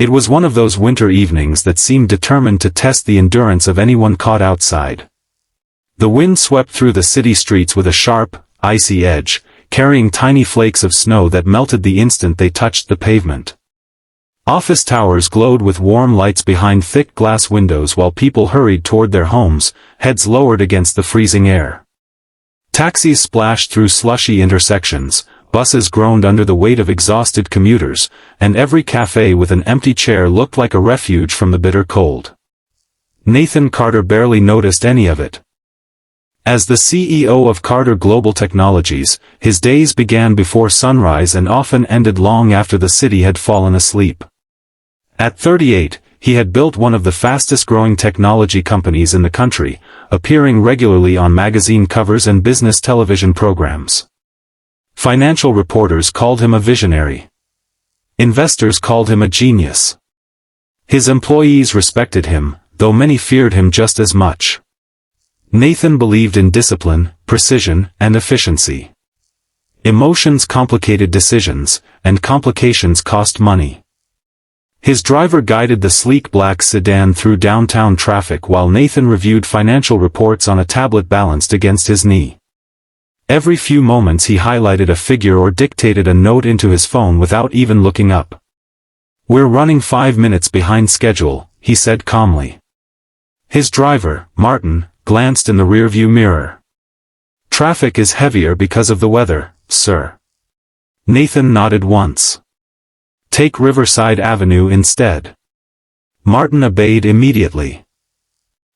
It was one of those winter evenings that seemed determined to test the endurance of anyone caught outside. The wind swept through the city streets with a sharp, icy edge, carrying tiny flakes of snow that melted the instant they touched the pavement. Office towers glowed with warm lights behind thick glass windows while people hurried toward their homes, heads lowered against the freezing air. Taxis splashed through slushy intersections, buses groaned under the weight of exhausted commuters, and every cafe with an empty chair looked like a refuge from the bitter cold. Nathan Carter barely noticed any of it. As the CEO of Carter Global Technologies, his days began before sunrise and often ended long after the city had fallen asleep. At 38, he had built one of the fastest-growing technology companies in the country, appearing regularly on magazine covers and business television programs. Financial reporters called him a visionary. Investors called him a genius. His employees respected him, though many feared him just as much. Nathan believed in discipline, precision, and efficiency. Emotions complicated decisions, and complications cost money. His driver guided the sleek black sedan through downtown traffic while Nathan reviewed financial reports on a tablet balanced against his knee. Every few moments he highlighted a figure or dictated a note into his phone without even looking up. "We're running 5 minutes behind schedule," he said calmly. His driver, Martin, glanced in the rearview mirror. "Traffic is heavier because of the weather, sir." Nathan nodded once. "Take Riverside Avenue instead." Martin obeyed immediately.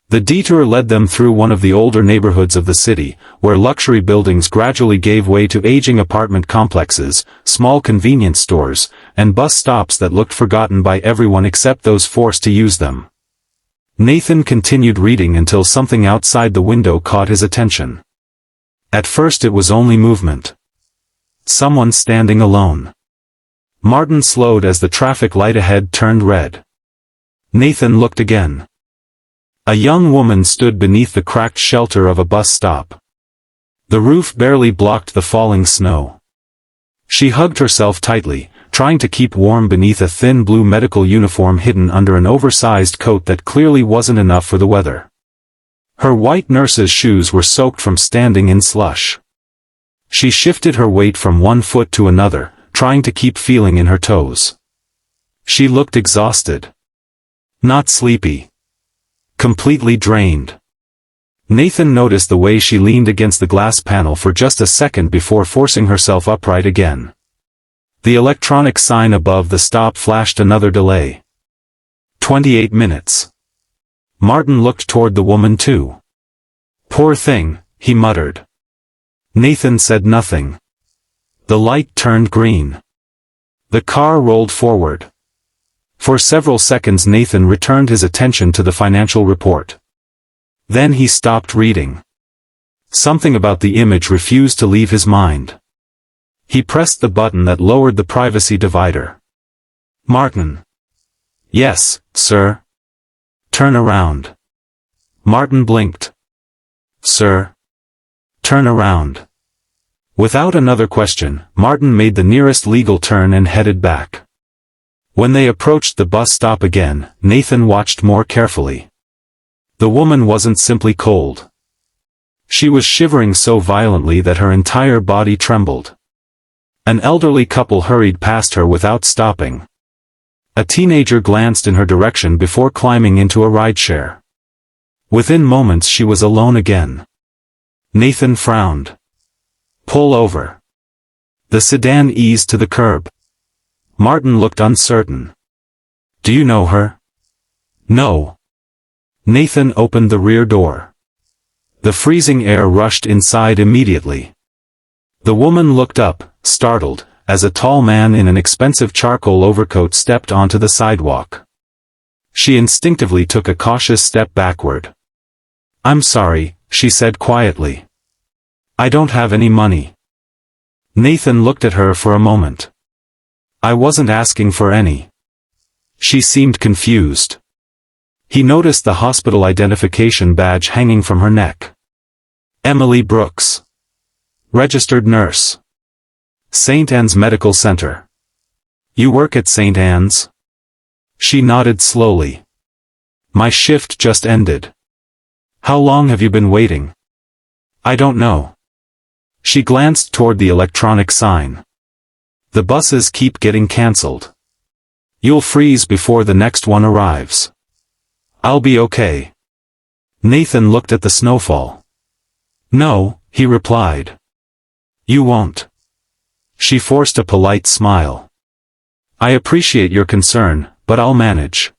The detour led them through one of the older neighborhoods of the city, where luxury buildings gradually gave way to aging apartment complexes, small convenience stores, and bus stops that looked forgotten by everyone except those forced to use them. Nathan continued reading until something outside the window caught his attention. At first it was only movement. Someone standing alone. Martin slowed as the traffic light ahead turned red. Nathan looked again. A young woman stood beneath the cracked shelter of a bus stop. The roof barely blocked the falling snow. She hugged herself tightly, trying to keep warm beneath a thin blue medical uniform hidden under an oversized coat that clearly wasn't enough for the weather. Her white nurse's shoes were soaked from standing in slush. She shifted her weight from one foot to another, trying to keep feeling in her toes. She looked exhausted. Not sleepy. Completely drained. Nathan noticed the way she leaned against the glass panel for just a second before forcing herself upright again. The electronic sign above the stop flashed another delay. 28 minutes. Martin looked toward the woman too. "Poor thing," he muttered. Nathan said nothing. The light turned green. The car rolled forward. For several seconds Nathan returned his attention to the financial report. Then he stopped reading. Something about the image refused to leave his mind. He pressed the button that lowered the privacy divider. "Martin." "Yes, sir." "Turn around." Martin blinked. "Sir." "Turn around." Without another question, Martin made the nearest legal turn and headed back. When they approached the bus stop again, Nathan watched more carefully. The woman wasn't simply cold. She was shivering so violently that her entire body trembled. An elderly couple hurried past her without stopping. A teenager glanced in her direction before climbing into a rideshare. Within moments she was alone again. Nathan frowned. "Pull over." The sedan eased to the curb. Martin looked uncertain. "Do you know her?" "No." Nathan opened the rear door. The freezing air rushed inside immediately. The woman looked up, startled, as a tall man in an expensive charcoal overcoat stepped onto the sidewalk. She instinctively took a cautious step backward. "I'm sorry," she said quietly. "I don't have any money." Nathan looked at her for a moment. "I wasn't asking for any." She seemed confused. He noticed the hospital identification badge hanging from her neck. Emily Brooks. Registered nurse. St. Anne's Medical Center. "You work at St. Anne's?" She nodded slowly. My shift just ended. How long have you been waiting? I don't know. She glanced toward the electronic sign. The buses keep getting cancelled. You'll freeze before the next one arrives. I'll be okay. Nathan looked at the snowfall. No, he replied. You won't. She forced a polite smile. I appreciate your concern, but I'll manage.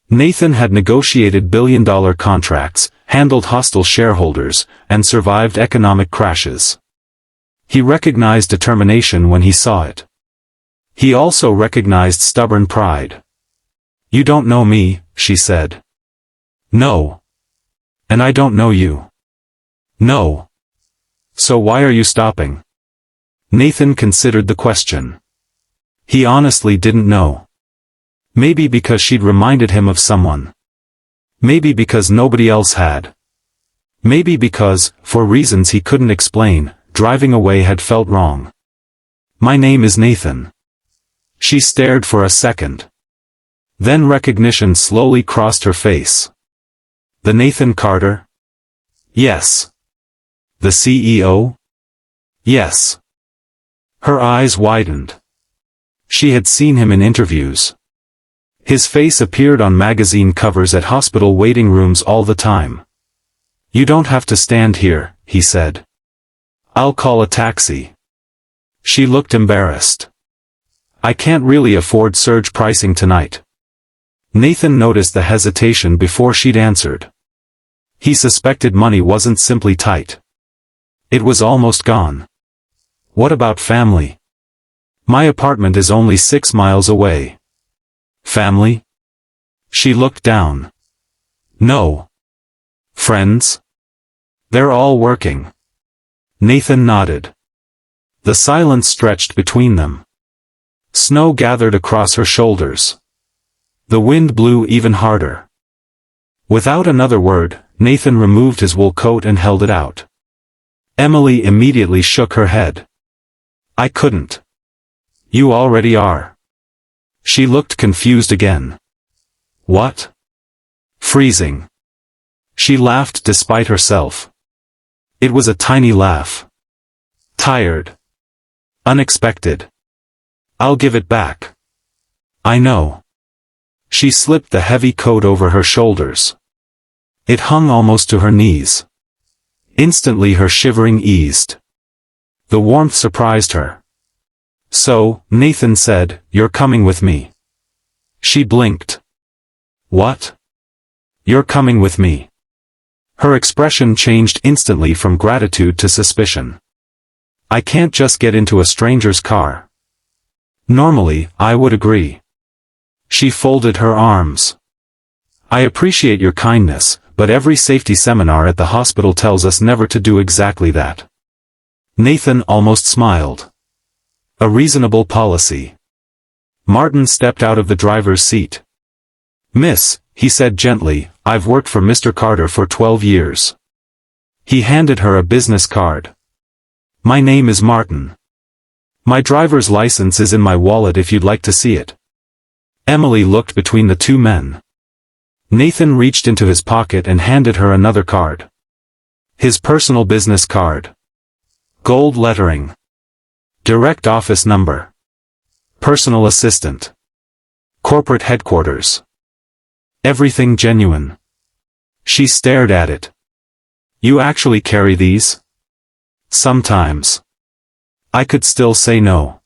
Nathan had negotiated billion-dollar contracts, handled hostile shareholders, and survived economic crashes. He recognized determination when he saw it. He also recognized stubborn pride. You don't know me, she said. No. And I don't know you. No. So why are you stopping? Nathan considered the question. He honestly didn't know. Maybe because she'd reminded him of someone. Maybe because nobody else had. Maybe because, for reasons he couldn't explain, driving away had felt wrong. My name is Nathan. She stared for a second. Then recognition slowly crossed her face. The Nathan Carter? Yes. The CEO? Yes. Her eyes widened. She had seen him in interviews. His face appeared on magazine covers at hospital waiting rooms all the time. You don't have to stand here, he said. I'll call a taxi. She looked embarrassed. I can't really afford surge pricing tonight. Nathan noticed the hesitation before she'd answered. He suspected money wasn't simply tight. It was almost gone. What about family? My apartment is only 6 miles away. Family? She looked down. No. Friends? They're all working. Nathan nodded. The silence stretched between them. Snow gathered across her shoulders. The wind blew even harder. Without another word, Nathan removed his wool coat and held it out. Emily immediately shook her head. I couldn't. You already are. She looked confused again. What? Freezing. She laughed despite herself. It was a tiny laugh. Tired. Unexpected. I'll give it back. I know. She slipped the heavy coat over her shoulders. It hung almost to her knees. Instantly her shivering eased. The warmth surprised her. So, Nathan said, you're coming with me. She blinked. What? You're coming with me. Her expression changed instantly from gratitude to suspicion. I can't just get into a stranger's car. Normally, I would agree. She folded her arms. I appreciate your kindness, but every safety seminar at the hospital tells us never to do exactly that. Nathan almost smiled. A reasonable policy. Martin stepped out of the driver's seat. Miss, he said gently, I've worked for Mr. Carter for 12 years. He handed her a business card. My name is Martin. My driver's license is in my wallet if you'd like to see it. Emily looked between the two men. Nathan reached into his pocket and handed her another card. His personal business card. Gold lettering. Direct office number. Personal assistant. Corporate headquarters. Everything genuine. She stared at it. You actually carry these? Sometimes. I could still say no.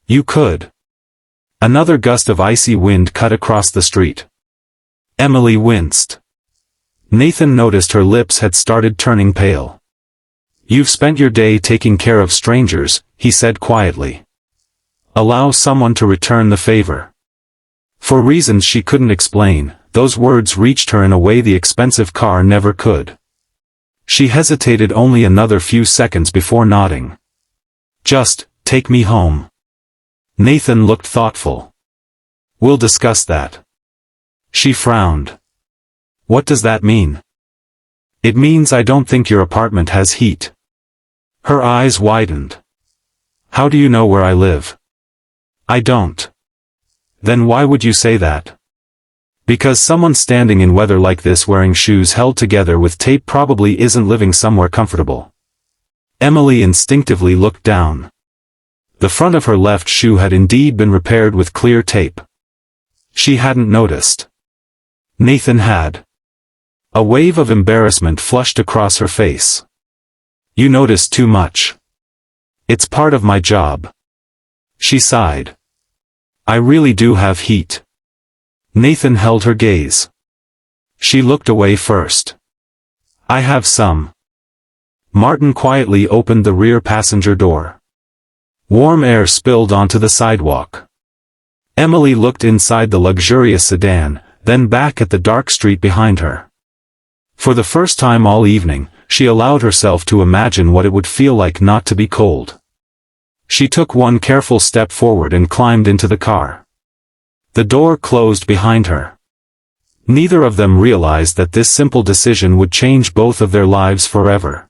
You could. Another gust of icy wind cut across the street. Emily winced. Nathan noticed her lips had started turning pale. You've spent your day taking care of strangers, he said quietly. Allow someone to return the favor. For reasons she couldn't explain, those words reached her in a way the expensive car never could. She hesitated only another few seconds before nodding. Just, take me home. Nathan looked thoughtful. We'll discuss that. She frowned. What does that mean? It means I don't think your apartment has heat. Her eyes widened. How do you know where I live? I don't. Then why would you say that? Because someone standing in weather like this wearing shoes held together with tape probably isn't living somewhere comfortable. Emily instinctively looked down. The front of her left shoe had indeed been repaired with clear tape. She hadn't noticed. Nathan had. A wave of embarrassment flushed across her face. You notice too much. It's part of my job. She sighed. I really do have heat. Nathan held her gaze. She looked away first. I have some. Martin quietly opened the rear passenger door. Warm air spilled onto the sidewalk. Emily looked inside the luxurious sedan, then back at the dark street behind her. For the first time all evening, she allowed herself to imagine what it would feel like not to be cold. She took one careful step forward and climbed into the car. The door closed behind her. Neither of them realized that this simple decision would change both of their lives forever.